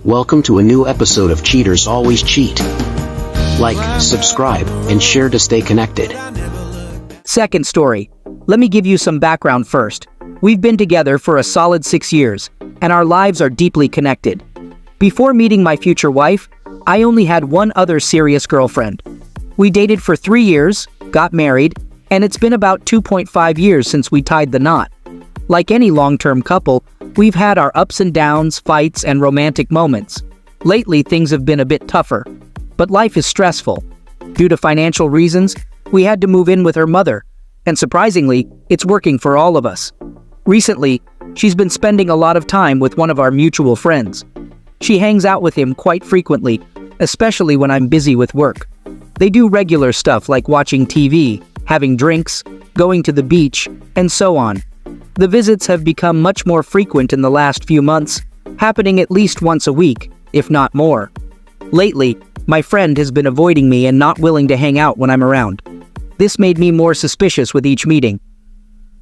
Welcome to a new episode of Cheaters Always Cheat. Like, subscribe, and share to stay connected. Second story. Let me give you some background first. We've been together for a solid 6 years, and our lives are deeply connected. Before meeting my future wife, I only had one other serious girlfriend. We dated for 3 years, got married, and it's been about 2.5 years since we tied the knot. Like any long-term couple, we've had our ups and downs, fights, and romantic moments. Lately, things have been a bit tougher, but life is stressful. Due to financial reasons, we had to move in with her mother, and surprisingly, it's working for all of us. Recently, she's been spending a lot of time with one of our mutual friends. She hangs out with him quite frequently, especially when I'm busy with work. They do regular stuff like watching TV, having drinks, going to the beach, and so on. The visits have become much more frequent in the last few months, happening at least once a week, if not more. Lately, my friend has been avoiding me and not willing to hang out when I'm around. This made me more suspicious with each meeting.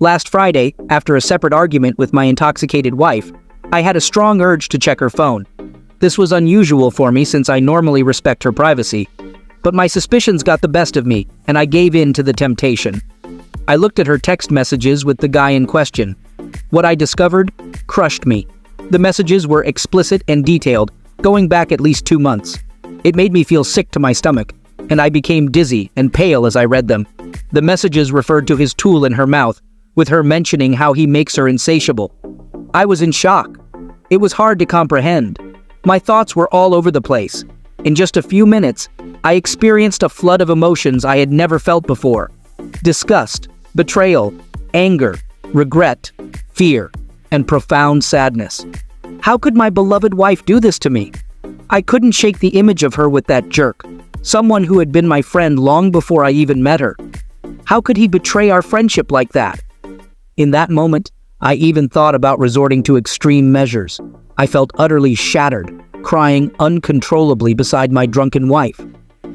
Last Friday, after a separate argument with my intoxicated wife, I had a strong urge to check her phone. This was unusual for me since I normally respect her privacy. But my suspicions got the best of me, and I gave in to the temptation. I looked at her text messages with the guy in question. What I discovered crushed me. The messages were explicit and detailed, going back at least 2 months. It made me feel sick to my stomach, and I became dizzy and pale as I read them. The messages referred to his tool in her mouth, with her mentioning how he makes her insatiable. I was in shock. It was hard to comprehend. My thoughts were all over the place. In just a few minutes, I experienced a flood of emotions I had never felt before. Disgust, betrayal, anger, regret, fear, and profound sadness. How could my beloved wife do this to me? I couldn't shake the image of her with that jerk, someone who had been my friend long before I even met her. How could he betray our friendship like that? In that moment, I even thought about resorting to extreme measures. I felt utterly shattered, crying uncontrollably beside my drunken wife.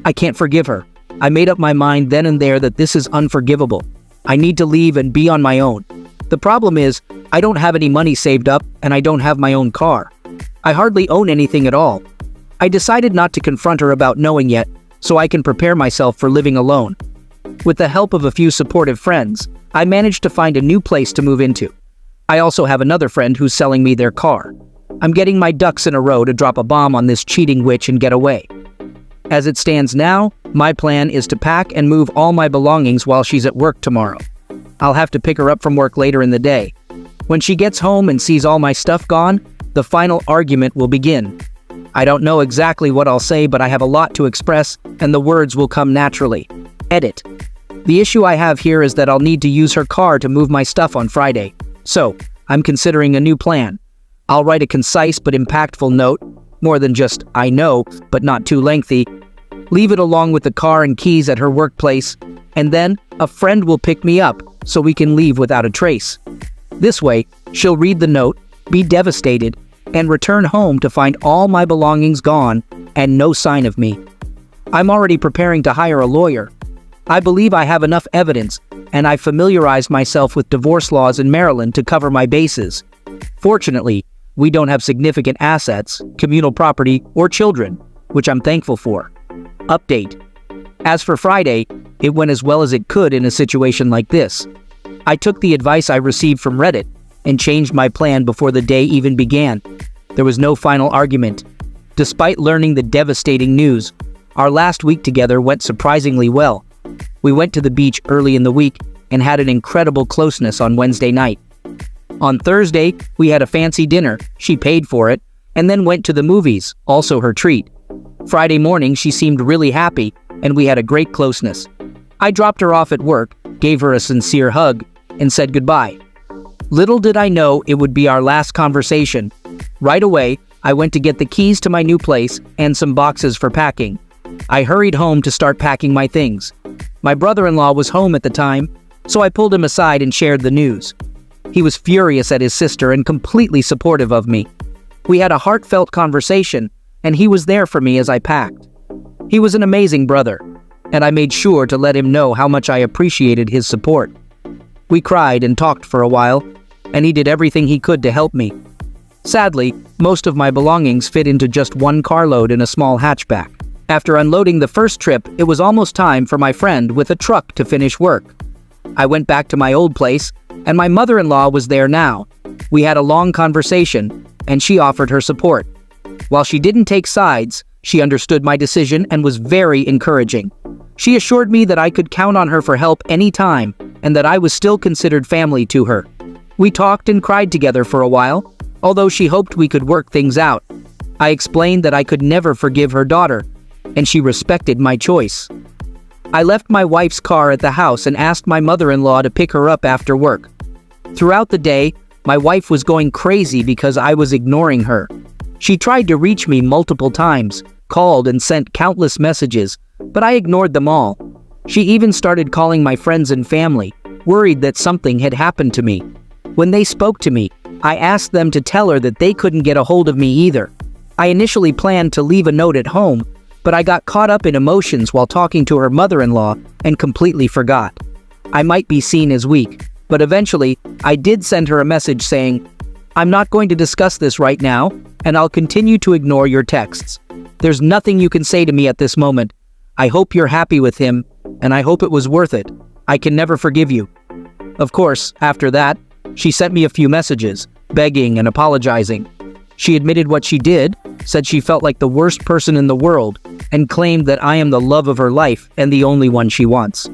I can't forgive her. I made up my mind then and there that this is unforgivable. I need to leave and be on my own. The problem is, I don't have any money saved up and I don't have my own car. I hardly own anything at all. I decided not to confront her about knowing yet, so I can prepare myself for living alone. With the help of a few supportive friends, I managed to find a new place to move into. I also have another friend who's selling me their car. I'm getting my ducks in a row to drop a bomb on this cheating witch and get away. As it stands now, my plan is to pack and move all my belongings while she's at work tomorrow. I'll have to pick her up from work later in the day. When she gets home and sees all my stuff gone, the final argument will begin. I don't know exactly what I'll say, but I have a lot to express, and the words will come naturally. Edit. The issue I have here is that I'll need to use her car to move my stuff on Friday. So, I'm considering a new plan. I'll write a concise but impactful note, more than just, I know, but not too lengthy. Leave it along with the car and keys at her workplace, and then a friend will pick me up so we can leave without a trace. This way, she'll read the note, be devastated, and return home to find all my belongings gone and no sign of me. I'm already preparing to hire a lawyer. I believe I have enough evidence, and I've familiarized myself with divorce laws in Maryland to cover my bases. Fortunately, we don't have significant assets, communal property, or children, which I'm thankful for. Update. As for Friday, it went as well as it could in a situation like this. I took the advice I received from Reddit and changed my plan before the day even began. There was no final argument. Despite learning the devastating news, our last week together went surprisingly well. We went to the beach early in the week and had an incredible closeness on Wednesday night. On Thursday, we had a fancy dinner, she paid for it, and then went to the movies, also her treat. Friday morning, she seemed really happy, and we had a great closeness. I dropped her off at work, gave her a sincere hug, and said goodbye. Little did I know it would be our last conversation. Right away, I went to get the keys to my new place and some boxes for packing. I hurried home to start packing my things. My brother-in-law was home at the time, so I pulled him aside and shared the news. He was furious at his sister and completely supportive of me. We had a heartfelt conversation, and he was there for me as I packed. He was an amazing brother, and I made sure to let him know how much I appreciated his support. We cried and talked for a while, and he did everything he could to help me. Sadly, most of my belongings fit into just one carload in a small hatchback. After unloading the first trip, it was almost time for my friend with a truck to finish work. I went back to my old place, and my mother-in-law was there now. We had a long conversation, and she offered her support. While she didn't take sides, she understood my decision and was very encouraging. She assured me that I could count on her for help anytime, and that I was still considered family to her. We talked and cried together for a while, although she hoped we could work things out. I explained that I could never forgive her daughter, and she respected my choice. I left my wife's car at the house and asked my mother-in-law to pick her up after work. Throughout the day, my wife was going crazy because I was ignoring her. She tried to reach me multiple times, called and sent countless messages, but I ignored them all. She even started calling my friends and family, worried that something had happened to me. When they spoke to me, I asked them to tell her that they couldn't get a hold of me either. I initially planned to leave a note at home, but I got caught up in emotions while talking to her mother-in-law and completely forgot. I might be seen as weak, but eventually, I did send her a message saying, "I'm not going to discuss this right now, and I'll continue to ignore your texts. There's nothing you can say to me at this moment. I hope you're happy with him, and I hope it was worth it. I can never forgive you." Of course, after that, she sent me a few messages, begging and apologizing. She admitted what she did, said she felt like the worst person in the world, and claimed that I am the love of her life and the only one she wants.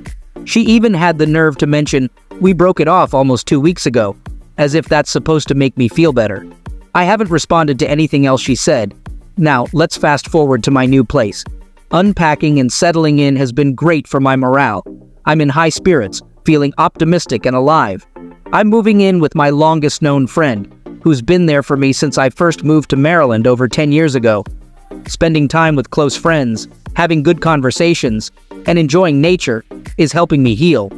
She even had the nerve to mention, "We broke it off almost 2 weeks ago," as if that's supposed to make me feel better. I haven't responded to anything else she said. Now, let's fast forward to my new place. Unpacking and settling in has been great for my morale. I'm in high spirits, feeling optimistic and alive. I'm moving in with my longest-known friend, who's been there for me since I first moved to Maryland over 10 years ago. Spending time with close friends, having good conversations, and enjoying nature is helping me heal.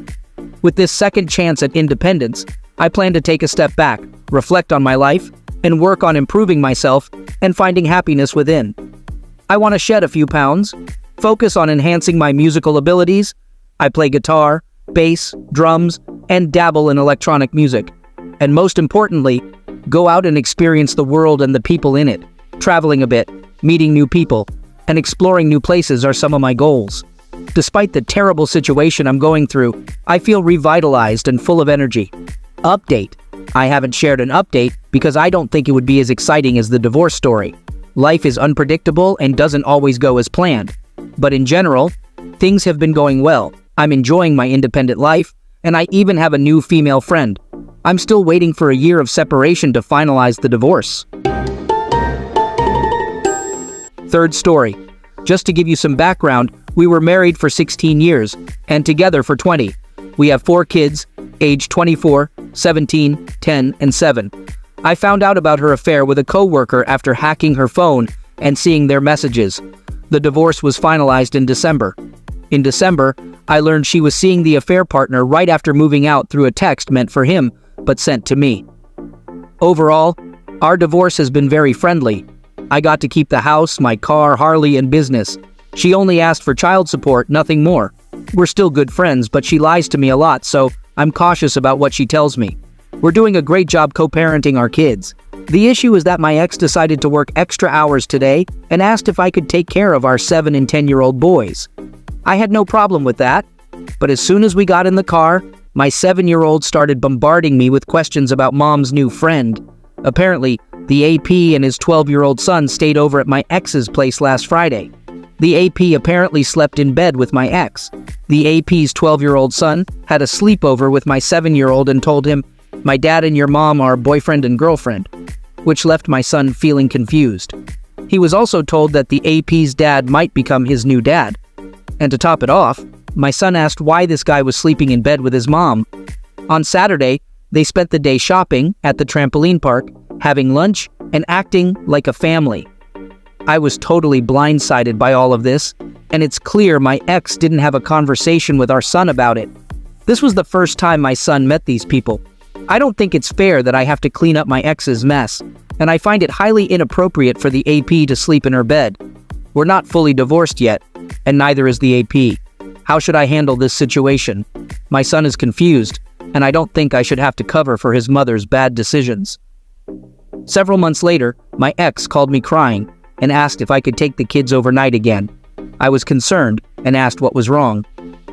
With this second chance at independence, I plan to take a step back, reflect on my life, and work on improving myself and finding happiness within. I want to shed a few pounds, focus on enhancing my musical abilities. I play guitar, bass, drums, and dabble in electronic music. And most importantly, go out and experience the world and the people in it. Traveling a bit, meeting new people, and exploring new places are some of my goals. Despite the terrible situation I'm going through, I feel revitalized and full of energy. Update. I haven't shared an update because I don't think it would be as exciting as the divorce story. Life is unpredictable and doesn't always go as planned. But in general, things have been going well. I'm enjoying my independent life, and I even have a new female friend. I'm still waiting for a year of separation to finalize the divorce. Third story. Just to give you some background, we were married for 16 years and together for 20. We have 4 kids, aged 24, 17, 10, and 7. I found out about her affair with a coworker after hacking her phone and seeing their messages. The divorce was finalized in December. In December, I learned she was seeing the affair partner right after moving out through a text meant for him, but sent to me. Overall, our divorce has been very friendly. I got to keep the house, my car, Harley, and business. She only asked for child support, nothing more. We're still good friends, but she lies to me a lot, so I'm cautious about what she tells me. We're doing a great job co-parenting our kids. The issue is that my ex decided to work extra hours today and asked if I could take care of our 7 and 10-year-old boys. I had no problem with that, but as soon as we got in the car, my 7-year-old started bombarding me with questions about mom's new friend. Apparently, the AP and his 12-year-old son stayed over at my ex's place last Friday. The AP apparently slept in bed with my ex. The AP's 12-year-old son had a sleepover with my 7-year-old and told him, "My dad and your mom are boyfriend and girlfriend," which left my son feeling confused. He was also told that the AP's dad might become his new dad. And to top it off, my son asked why this guy was sleeping in bed with his mom. On Saturday, they spent the day shopping at the trampoline park, having lunch, and acting like a family. I was totally blindsided by all of this, and it's clear my ex didn't have a conversation with our son about it. This was the first time my son met these people. I don't think it's fair that I have to clean up my ex's mess, and I find it highly inappropriate for the AP to sleep in her bed. We're not fully divorced yet, and neither is the AP. How should I handle this situation? My son is confused, and I don't think I should have to cover for his mother's bad decisions. Several months later, my ex called me crying and asked if I could take the kids overnight again. I was concerned and asked what was wrong.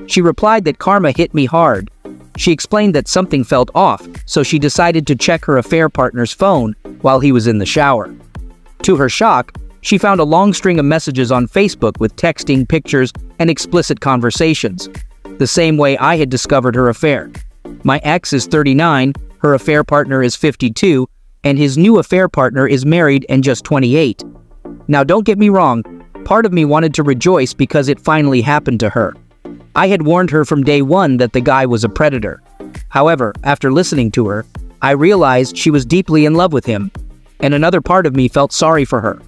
She replied that karma hit me hard. She explained that something felt off, so she decided to check her affair partner's phone while he was in the shower. To her shock, she found a long string of messages on Facebook with texting, pictures, and explicit conversations, the same way I had discovered her affair. My ex is 39, her affair partner is 52, and his new affair partner is married and just 28. Now don't get me wrong, part of me wanted to rejoice because it finally happened to her. I had warned her from day one that the guy was a predator. However, after listening to her, I realized she was deeply in love with him, and another part of me felt sorry for her.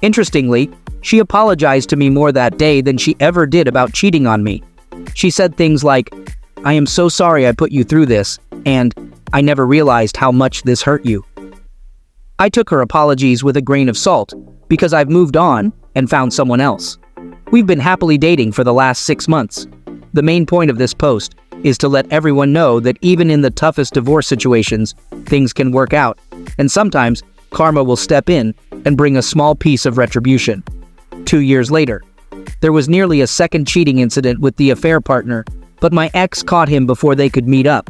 Interestingly, she apologized to me more that day than she ever did about cheating on me. She said things like, "I am so sorry I put you through this," and "I never realized how much this hurt you." I took her apologies with a grain of salt, because I've moved on and found someone else. We've been happily dating for the last 6 months. The main point of this post is to let everyone know that even in the toughest divorce situations, things can work out, and sometimes karma will step in and bring a small piece of retribution. 2 years later, there was nearly a second cheating incident with the affair partner, but my ex caught him before they could meet up.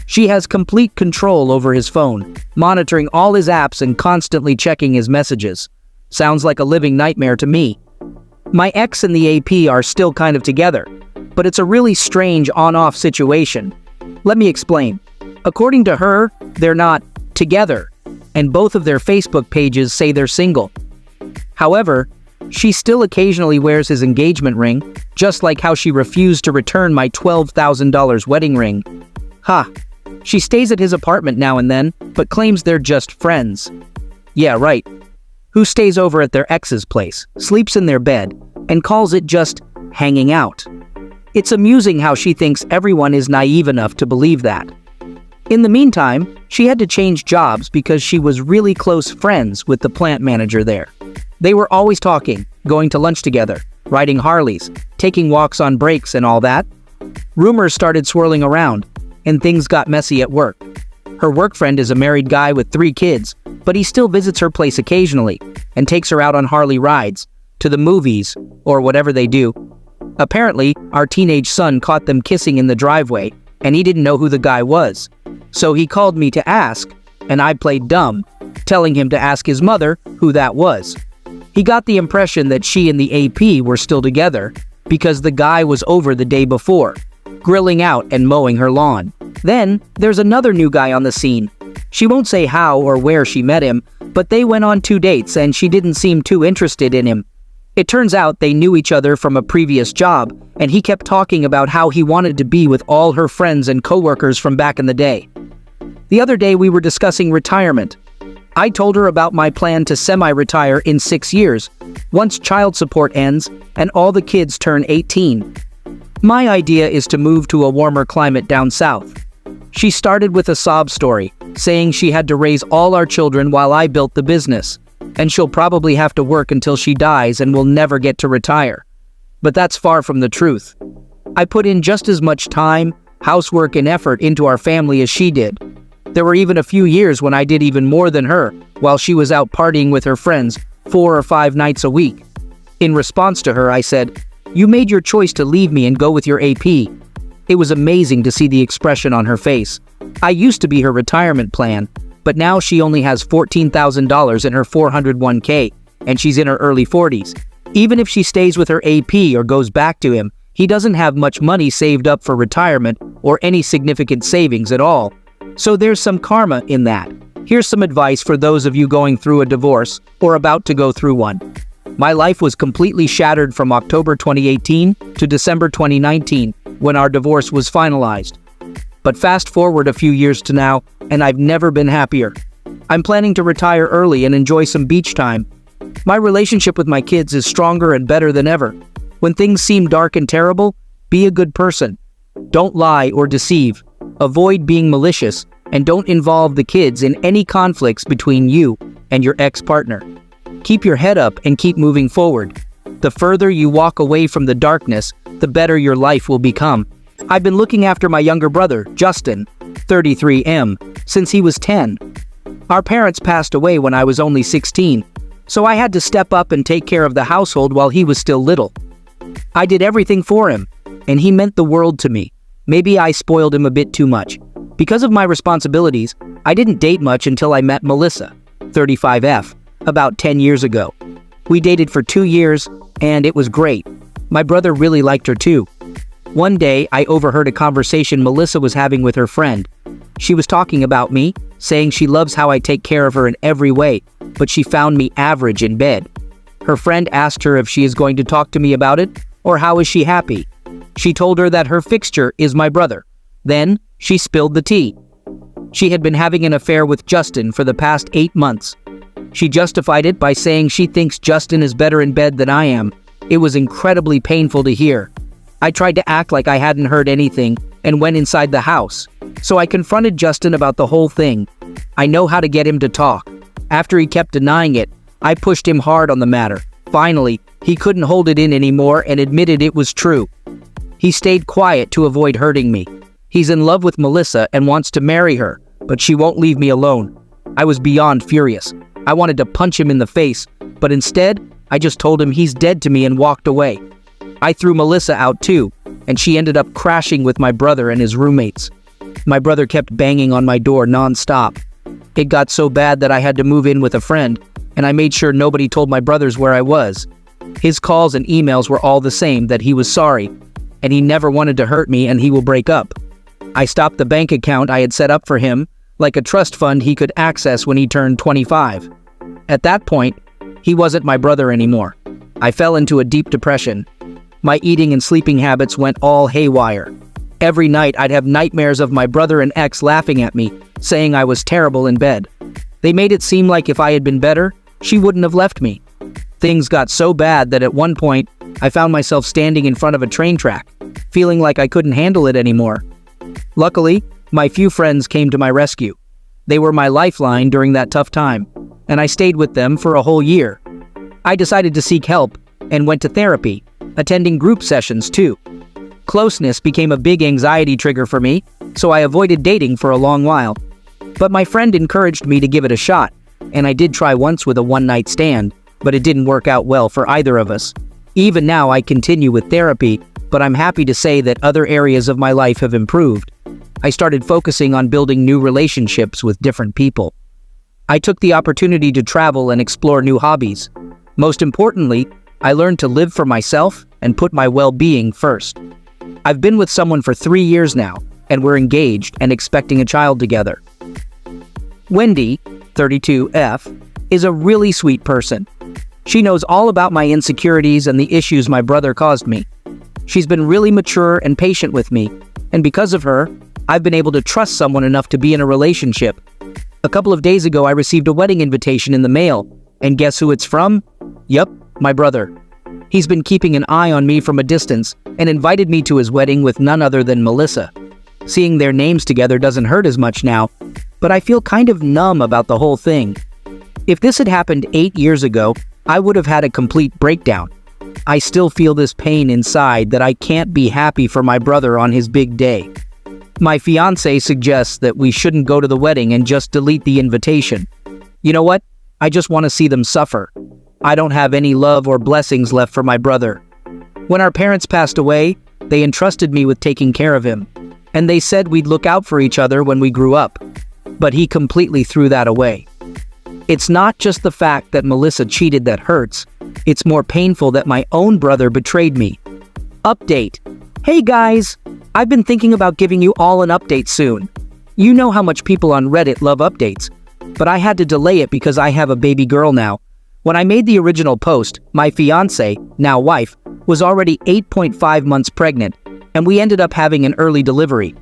She has complete control over his phone, monitoring all his apps and constantly checking his messages. Sounds like a living nightmare to me. My ex and the AP are still kind of together, but it's a really strange on-off situation. Let me explain. According to her, they're not together, and both of their Facebook pages say they're single. However, she still occasionally wears his engagement ring, just like how she refused to return my $12,000 wedding ring. Ha! She stays at his apartment now and then, but claims they're just friends. Yeah, right. Who stays over at their ex's place, sleeps in their bed, and calls it just hanging out. It's amusing how she thinks everyone is naive enough to believe that. In the meantime, she had to change jobs because she was really close friends with the plant manager there. They were always talking, going to lunch together, riding Harleys, taking walks on breaks and all that. Rumors started swirling around, and things got messy at work. Her work friend is a married guy with 3 kids, but he still visits her place occasionally and takes her out on Harley rides, to the movies, or whatever they do. Apparently, our teenage son caught them kissing in the driveway, and he didn't know who the guy was. So he called me to ask, and I played dumb, telling him to ask his mother who that was. He got the impression that she and the AP were still together, because the guy was over the day before, grilling out and mowing her lawn. Then, there's another new guy on the scene. She won't say how or where she met him, but they went on 2 dates and she didn't seem too interested in him. It turns out they knew each other from a previous job, and he kept talking about how he wanted to be with all her friends and coworkers from back in the day. The other day we were discussing retirement. I told her about my plan to semi-retire in 6 years, once child support ends and all the kids turn 18. My idea is to move to a warmer climate down south. She started with a sob story, saying she had to raise all our children while I built the business, and she'll probably have to work until she dies and will never get to retire. But that's far from the truth. I put in just as much time, housework, and effort into our family as she did. There were even a few years when I did even more than her, while she was out partying with her friends 4 or 5 nights a week. In response to her, I said, "You made your choice to leave me and go with your AP." It was amazing to see the expression on her face. I used to be her retirement plan, but now she only has $14,000 in her 401k, and she's in her early 40s. Even if she stays with her AP or goes back to him, he doesn't have much money saved up for retirement or any significant savings at all. So there's some karma in that. Here's some advice for those of you going through a divorce or about to go through one. My life was completely shattered from October 2018 to December 2019, when our divorce was finalized. But fast forward a few years to now, and I've never been happier. I'm planning to retire early and enjoy some beach time. My relationship with my kids is stronger and better than ever. When things seem dark and terrible, be a good person. Don't lie or deceive. Avoid being malicious, and don't involve the kids in any conflicts between you and your ex-partner. Keep your head up and keep moving forward. The further you walk away from the darkness, the better your life will become. I've been looking after my younger brother, Justin, 33M, since he was 10. Our parents passed away when I was only 16, so I had to step up and take care of the household while he was still little. I did everything for him, and he meant the world to me. Maybe I spoiled him a bit too much. Because of my responsibilities, I didn't date much until I met Melissa, 35F, about 10 years ago. We dated for 2 years, and it was great. My brother really liked her too. One day, I overheard a conversation Melissa was having with her friend. She was talking about me, saying she loves how I take care of her in every way, but she found me average in bed. Her friend asked her if she is going to talk to me about it, or how is she happy. She told her that her fixture is my brother. Then, she spilled the tea. She had been having an affair with Justin for the past 8 months. She justified it by saying she thinks Justin is better in bed than I am. It was incredibly painful to hear. I tried to act like I hadn't heard anything and went inside the house. So I confronted Justin about the whole thing. I know how to get him to talk. After he kept denying it, I pushed him hard on the matter. Finally, he couldn't hold it in anymore and admitted it was true. He stayed quiet to avoid hurting me. He's in love with Melissa and wants to marry her, but she won't leave me alone. I was beyond furious. I wanted to punch him in the face, but instead, I just told him he's dead to me and walked away. I threw Melissa out too, and she ended up crashing with my brother and his roommates. My brother kept banging on my door non-stop. It got so bad that I had to move in with a friend, and I made sure nobody told my brothers where I was. His calls and emails were all the same, that he was sorry, and he never wanted to hurt me and he will break up. I stopped the bank account I had set up for him, like a trust fund he could access when he turned 25. At that point, he wasn't my brother anymore. I fell into a deep depression. My eating and sleeping habits went all haywire. Every night I'd have nightmares of my brother and ex laughing at me, saying I was terrible in bed. They made it seem like if I had been better, she wouldn't have left me. Things got so bad that at one point, I found myself standing in front of a train track, feeling like I couldn't handle it anymore. Luckily, my few friends came to my rescue. They were my lifeline during that tough time, and I stayed with them for a whole year. I decided to seek help and went to therapy, attending group sessions too. Closeness became a big anxiety trigger for me, so I avoided dating for a long while. But my friend encouraged me to give it a shot, and I did try once with a one-night stand, but it didn't work out well for either of us. Even now I continue with therapy, but I'm happy to say that other areas of my life have improved. I started focusing on building new relationships with different people. I took the opportunity to travel and explore new hobbies. Most importantly, I learned to live for myself and put my well-being first. I've been with someone for 3 years now, and we're engaged and expecting a child together. Wendy, 32F, is a really sweet person. She knows all about my insecurities and the issues my brother caused me. She's been really mature and patient with me, and because of her, I've been able to trust someone enough to be in a relationship. A couple of days ago, I received a wedding invitation in the mail, and guess who it's from? Yup, my brother. He's been keeping an eye on me from a distance and invited me to his wedding with none other than Melissa. Seeing their names together doesn't hurt as much now, but I feel kind of numb about the whole thing. If this had happened 8 years ago, I would have had a complete breakdown. I still feel this pain inside that I can't be happy for my brother on his big day. My fiancée suggests that we shouldn't go to the wedding and just delete the invitation. You know what? I just want to see them suffer. I don't have any love or blessings left for my brother. When our parents passed away, they entrusted me with taking care of him, and they said we'd look out for each other when we grew up. But he completely threw that away. It's not just the fact that Melissa cheated that hurts, it's more painful that my own brother betrayed me. Update. Hey guys! I've been thinking about giving you all an update soon. You know how much people on Reddit love updates, but I had to delay it because I have a baby girl now. When I made the original post, my fiancée, now wife, was already 8.5 months pregnant, and we ended up having an early delivery.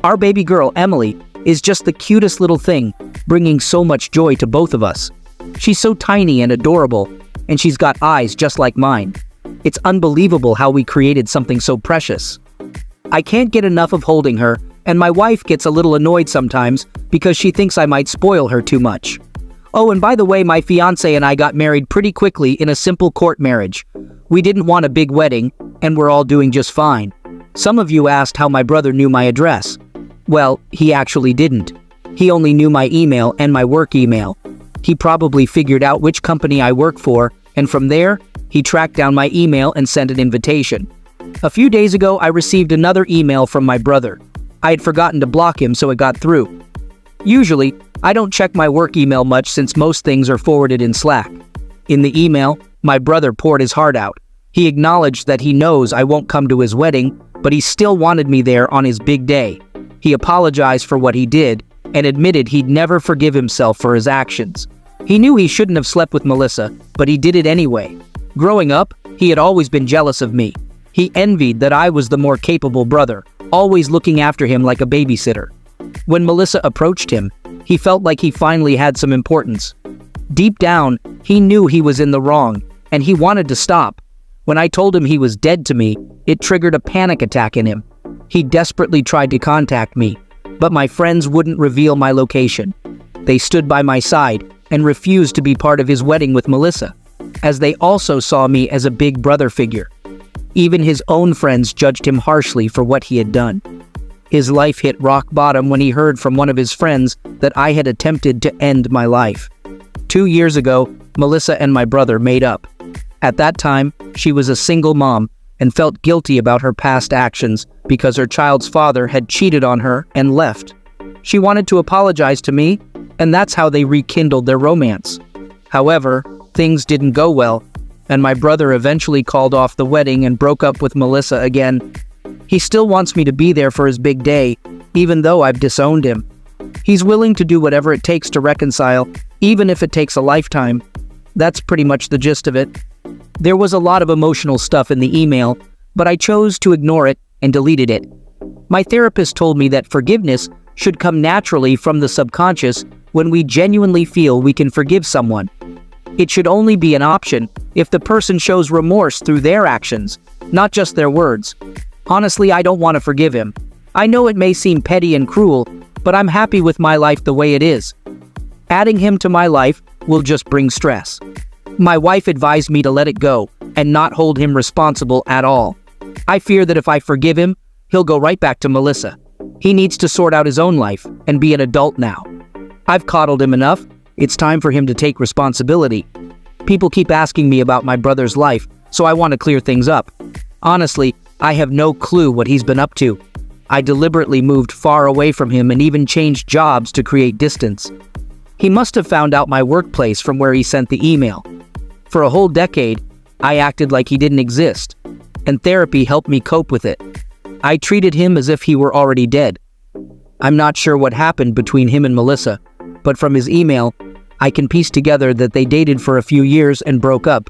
Our baby girl, Emily, is just the cutest little thing, bringing so much joy to both of us. She's so tiny and adorable, and she's got eyes just like mine. It's unbelievable how we created something so precious. I can't get enough of holding her, and my wife gets a little annoyed sometimes because she thinks I might spoil her too much. Oh, and by the way, my fiancé and I got married pretty quickly in a simple court marriage. We didn't want a big wedding, and we're all doing just fine. Some of you asked how my brother knew my address. Well, he actually didn't. He only knew my email and my work email. He probably figured out which company I work for, and from there, he tracked down my email and sent an invitation. A few days ago, I received another email from my brother. I had forgotten to block him, so it got through. Usually, I don't check my work email much since most things are forwarded in Slack. In the email, my brother poured his heart out. He acknowledged that he knows I won't come to his wedding, but he still wanted me there on his big day. He apologized for what he did and admitted he'd never forgive himself for his actions. He knew he shouldn't have slept with Melissa, but he did it anyway. Growing up, he had always been jealous of me. He envied that I was the more capable brother, always looking after him like a babysitter. When Melissa approached him, he felt like he finally had some importance. Deep down, he knew he was in the wrong, and he wanted to stop. When I told him he was dead to me, it triggered a panic attack in him. He desperately tried to contact me, but my friends wouldn't reveal my location. They stood by my side and refused to be part of his wedding with Melissa, as they also saw me as a big brother figure. Even his own friends judged him harshly for what he had done. His life hit rock bottom when he heard from one of his friends that I had attempted to end my life. 2 years ago, Melissa and my brother made up. At that time, she was a single mom and felt guilty about her past actions because her child's father had cheated on her and left. She wanted to apologize to me, and that's how they rekindled their romance. However, things didn't go well, and my brother eventually called off the wedding and broke up with Melissa again. He still wants me to be there for his big day, even though I've disowned him. He's willing to do whatever it takes to reconcile, even if it takes a lifetime. That's pretty much the gist of it. There was a lot of emotional stuff in the email, but I chose to ignore it and deleted it. My therapist told me that forgiveness should come naturally from the subconscious when we genuinely feel we can forgive someone. It should only be an option if the person shows remorse through their actions, not just their words. Honestly, I don't want to forgive him. I know it may seem petty and cruel, but I'm happy with my life the way it is. Adding him to my life will just bring stress. My wife advised me to let it go and not hold him responsible at all. I fear that if I forgive him, he'll go right back to Melissa. He needs to sort out his own life and be an adult now. I've coddled him enough. It's time for him to take responsibility. People keep asking me about my brother's life, so I want to clear things up. Honestly, I have no clue what he's been up to. I deliberately moved far away from him and even changed jobs to create distance. He must have found out my workplace from where he sent the email. For a whole decade, I acted like he didn't exist, and therapy helped me cope with it. I treated him as if he were already dead. I'm not sure what happened between him and Melissa, but from his email, I can piece together that they dated for a few years and broke up.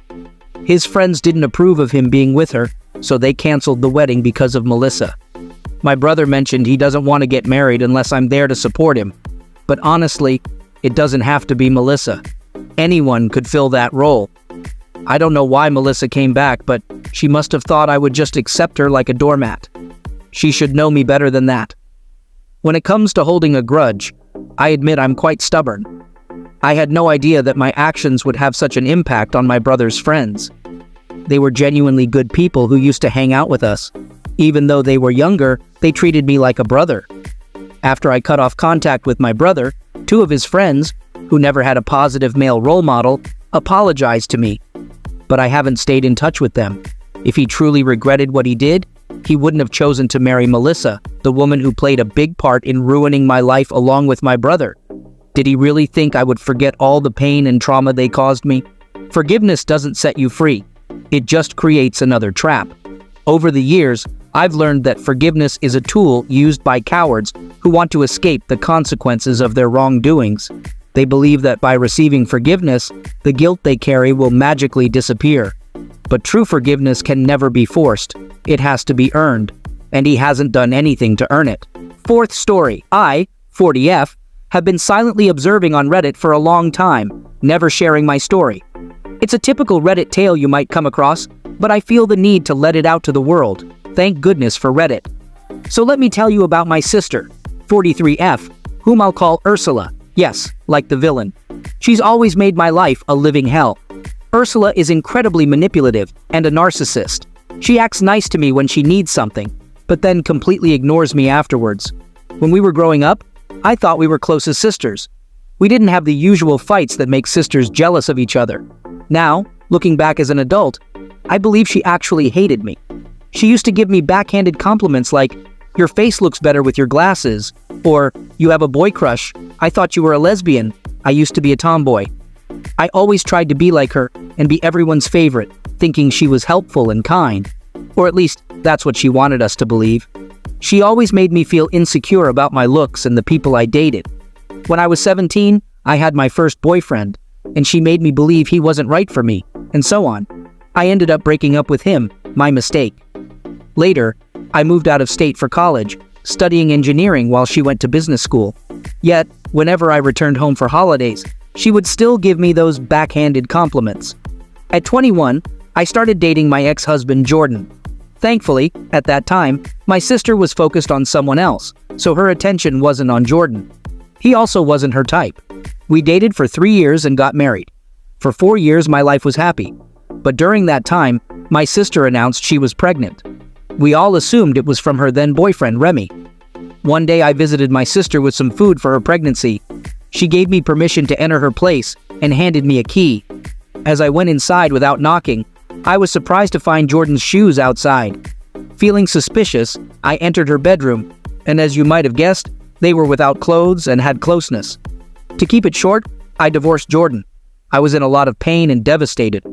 His friends didn't approve of him being with her, so they canceled the wedding because of Melissa. My brother mentioned he doesn't want to get married unless I'm there to support him. But honestly, it doesn't have to be Melissa. Anyone could fill that role. I don't know why Melissa came back, but she must have thought I would just accept her like a doormat. She should know me better than that. When it comes to holding a grudge, I admit I'm quite stubborn. I had no idea that my actions would have such an impact on my brother's friends. They were genuinely good people who used to hang out with us. Even though they were younger, they treated me like a brother. After I cut off contact with my brother, 2 of his friends, who never had a positive male role model, apologized to me. But I haven't stayed in touch with them. If he truly regretted what he did, he wouldn't have chosen to marry Melissa, the woman who played a big part in ruining my life along with my brother. Did he really think I would forget all the pain and trauma they caused me? Forgiveness doesn't set you free. It just creates another trap. Over the years, I've learned that forgiveness is a tool used by cowards who want to escape the consequences of their wrongdoings. They believe that by receiving forgiveness, the guilt they carry will magically disappear. But true forgiveness can never be forced. It has to be earned, and he hasn't done anything to earn it. 4th story. I, 40F, have been silently observing on Reddit for a long time, never sharing my story. It's a typical Reddit tale you might come across, but I feel the need to let it out to the world. Thank goodness for Reddit. So let me tell you about my sister, 43F, whom I'll call Ursula. Yes, like the villain. She's always made my life a living hell. Ursula is incredibly manipulative and a narcissist. She acts nice to me when she needs something, but then completely ignores me afterwards. When we were growing up, I thought we were close as sisters. We didn't have the usual fights that make sisters jealous of each other. Now, looking back as an adult, I believe she actually hated me. She used to give me backhanded compliments like, "Your face looks better with your glasses," or "You have a boy crush. I thought you were a lesbian. I used to be a tomboy." I always tried to be like her and be everyone's favorite, thinking she was helpful and kind. Or at least, that's what she wanted us to believe. She always made me feel insecure about my looks and the people I dated. When I was 17, I had my first boyfriend, and she made me believe he wasn't right for me, and so on. I ended up breaking up with him, my mistake. Later, I moved out of state for college, studying engineering while she went to business school. Yet, whenever I returned home for holidays, she would still give me those backhanded compliments. At 21, I started dating my ex-husband Jordan. Thankfully, at that time, my sister was focused on someone else, so her attention wasn't on Jordan. He also wasn't her type. We dated for 3 years and got married. For 4 years, my life was happy. But during that time, my sister announced she was pregnant. We all assumed it was from her then boyfriend, Remy. One day I visited my sister with some food for her pregnancy. She gave me permission to enter her place and handed me a key. As I went inside without knocking, I was surprised to find Jordan's shoes outside. Feeling suspicious, I entered her bedroom, and as you might have guessed, they were without clothes and had closeness. To keep it short, I divorced Jordan. I was in a lot of pain and devastated.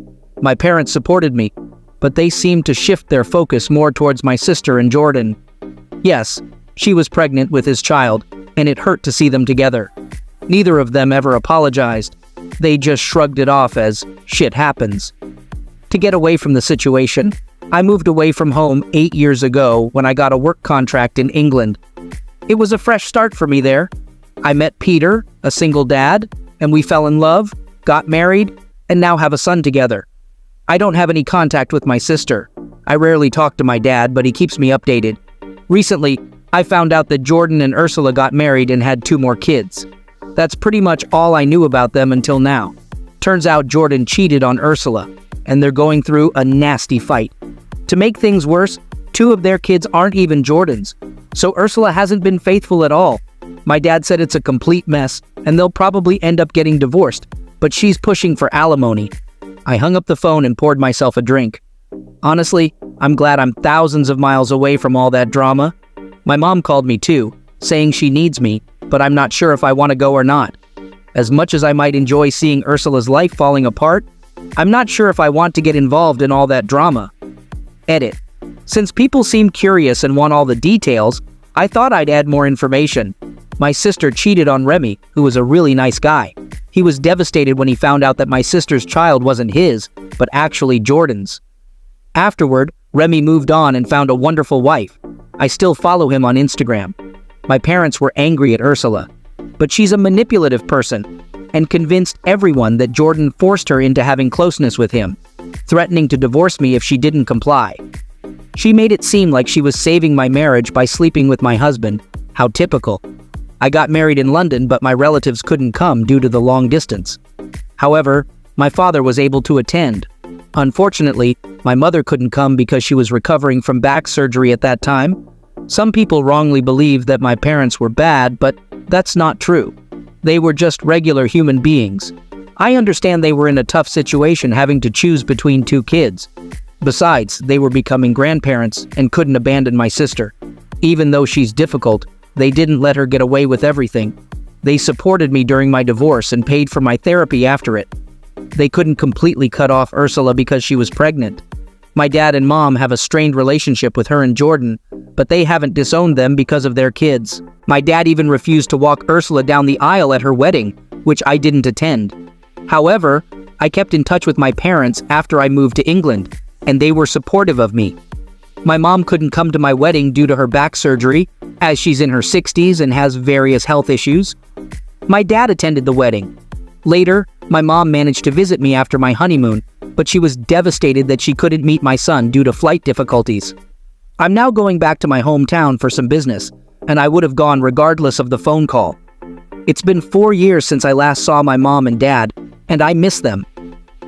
My parents supported me, but they seemed to shift their focus more towards my sister and Jordan. Yes, she was pregnant with his child, and it hurt to see them together. Neither of them ever apologized. They just shrugged it off as shit happens. To get away from the situation, I moved away from home 8 years ago when I got a work contract in England. It was a fresh start for me there. I met Peter, a single dad, and we fell in love, got married, and now have a son together. I don't have any contact with my sister. I rarely talk to my dad, but he keeps me updated. Recently, I found out that Jordan and Ursula got married and had 2 more kids. That's pretty much all I knew about them until now. Turns out Jordan cheated on Ursula, and they're going through a nasty fight. To make things worse, 2 of their kids aren't even Jordan's, so Ursula hasn't been faithful at all. My dad said it's a complete mess, and they'll probably end up getting divorced, but she's pushing for alimony. I hung up the phone and poured myself a drink. Honestly, I'm glad I'm thousands of miles away from all that drama. My mom called me too, saying she needs me, but I'm not sure if I want to go or not. As much as I might enjoy seeing Ursula's life falling apart, I'm not sure if I want to get involved in all that drama. Edit. Since people seem curious and want all the details, I thought I'd add more information. My sister cheated on Remy, who was a really nice guy. He was devastated when he found out that my sister's child wasn't his, but actually Jordan's. Afterward, Remy moved on and found a wonderful wife. I still follow him on Instagram. My parents were angry at Ursula, but she's a manipulative person and convinced everyone that Jordan forced her into having closeness with him, threatening to divorce me if she didn't comply. She made it seem like she was saving my marriage by sleeping with my husband. How typical. I got married in London, but my relatives couldn't come due to the long distance. However, my father was able to attend. Unfortunately, my mother couldn't come because she was recovering from back surgery at that time. Some people wrongly believe that my parents were bad, but that's not true. They were just regular human beings. I understand they were in a tough situation having to choose between 2 kids. Besides, they were becoming grandparents and couldn't abandon my sister. Even though she's difficult, they didn't let her get away with everything. They supported me during my divorce and paid for my therapy after it. They couldn't completely cut off Ursula because she was pregnant. My dad and mom have a strained relationship with her and Jordan, but they haven't disowned them because of their kids. My dad even refused to walk Ursula down the aisle at her wedding, which I didn't attend. However, I kept in touch with my parents after I moved to England, and they were supportive of me. My mom couldn't come to my wedding due to her back surgery, as she's in her 60s and has various health issues. My dad attended the wedding. Later, my mom managed to visit me after my honeymoon, but she was devastated that she couldn't meet my son due to flight difficulties. I'm now going back to my hometown for some business, and I would have gone regardless of the phone call. It's been 4 years since I last saw my mom and dad, and I miss them.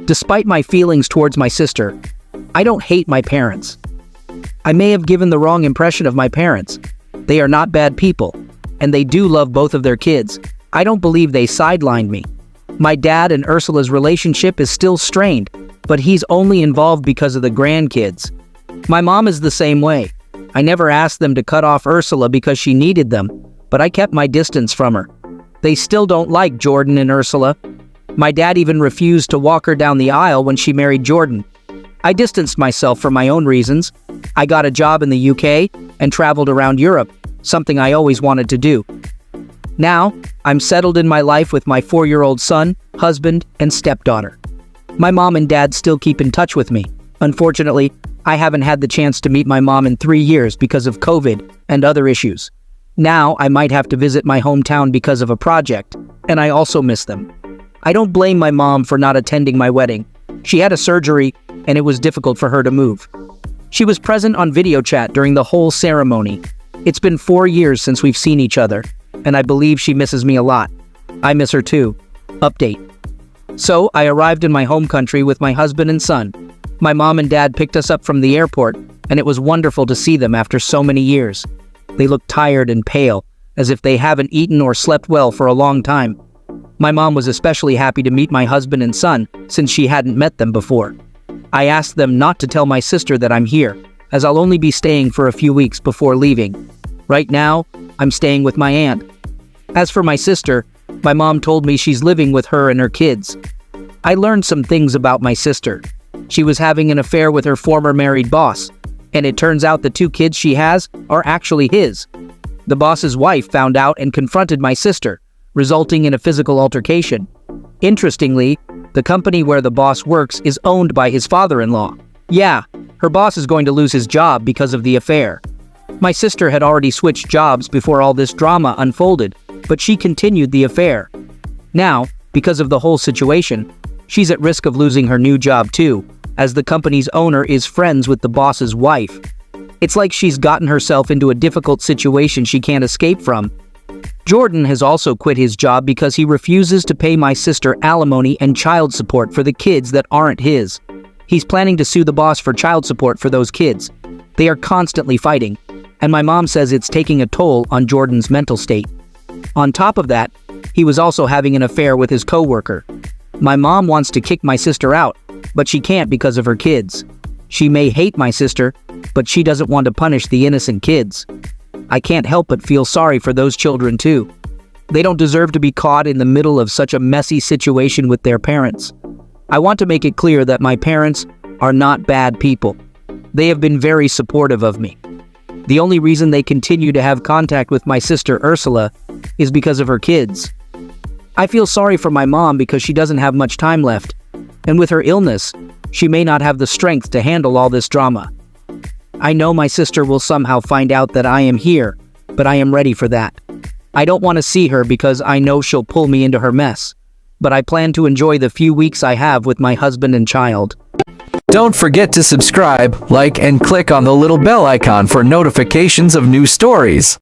Despite my feelings towards my sister, I don't hate my parents. I may have given the wrong impression of my parents. They are not bad people, and they do love both of their kids. I don't believe they sidelined me. My dad and Ursula's relationship is still strained, but he's only involved because of the grandkids. My mom is the same way. I never asked them to cut off Ursula because she needed them, but I kept my distance from her. They still don't like Jordan and Ursula. My dad even refused to walk her down the aisle when she married Jordan. I distanced myself for my own reasons. I got a job in the UK and traveled around Europe, something I always wanted to do. Now, I'm settled in my life with my 4-year-old son, husband, and stepdaughter. My mom and dad still keep in touch with me. Unfortunately, I haven't had the chance to meet my mom in 3 years because of COVID and other issues. Now, I might have to visit my hometown because of a project, and I also miss them. I don't blame my mom for not attending my wedding. She had a surgery, and it was difficult for her to move. She was present on video chat during the whole ceremony. It's been 4 years since we've seen each other, and I believe she misses me a lot. I miss her too. Update. So, I arrived in my home country with my husband and son. My mom and dad picked us up from the airport, and it was wonderful to see them after so many years. They looked tired and pale, as if they haven't eaten or slept well for a long time. My mom was especially happy to meet my husband and son, since she hadn't met them before. I asked them not to tell my sister that I'm here, as I'll only be staying for a few weeks before leaving. Right now, I'm staying with my aunt. As for my sister, my mom told me she's living with her and her kids. I learned some things about my sister. She was having an affair with her former married boss, and it turns out the 2 kids she has are actually his. The boss's wife found out and confronted my sister, resulting in a physical altercation. Interestingly, the company where the boss works is owned by his father-in-law. Yeah, her boss is going to lose his job because of the affair. My sister had already switched jobs before all this drama unfolded, but she continued the affair. Now, because of the whole situation, she's at risk of losing her new job too, as the company's owner is friends with the boss's wife. It's like she's gotten herself into a difficult situation she can't escape from. Jordan has also quit his job because he refuses to pay my sister alimony and child support for the kids that aren't his. He's planning to sue the boss for child support for those kids. They are constantly fighting, and my mom says it's taking a toll on Jordan's mental state. On top of that, he was also having an affair with his coworker. My mom wants to kick my sister out, but she can't because of her kids. She may hate my sister, but she doesn't want to punish the innocent kids. I can't help but feel sorry for those children too. They don't deserve to be caught in the middle of such a messy situation with their parents. I want to make it clear that my parents are not bad people. They have been very supportive of me. The only reason they continue to have contact with my sister Ursula is because of her kids. I feel sorry for my mom because she doesn't have much time left, and with her illness, she may not have the strength to handle all this drama. I know my sister will somehow find out that I am here, but I am ready for that. I don't want to see her because I know she'll pull me into her mess, but I plan to enjoy the few weeks I have with my husband and child. Don't forget to subscribe, like, and click on the little bell icon for notifications of new stories.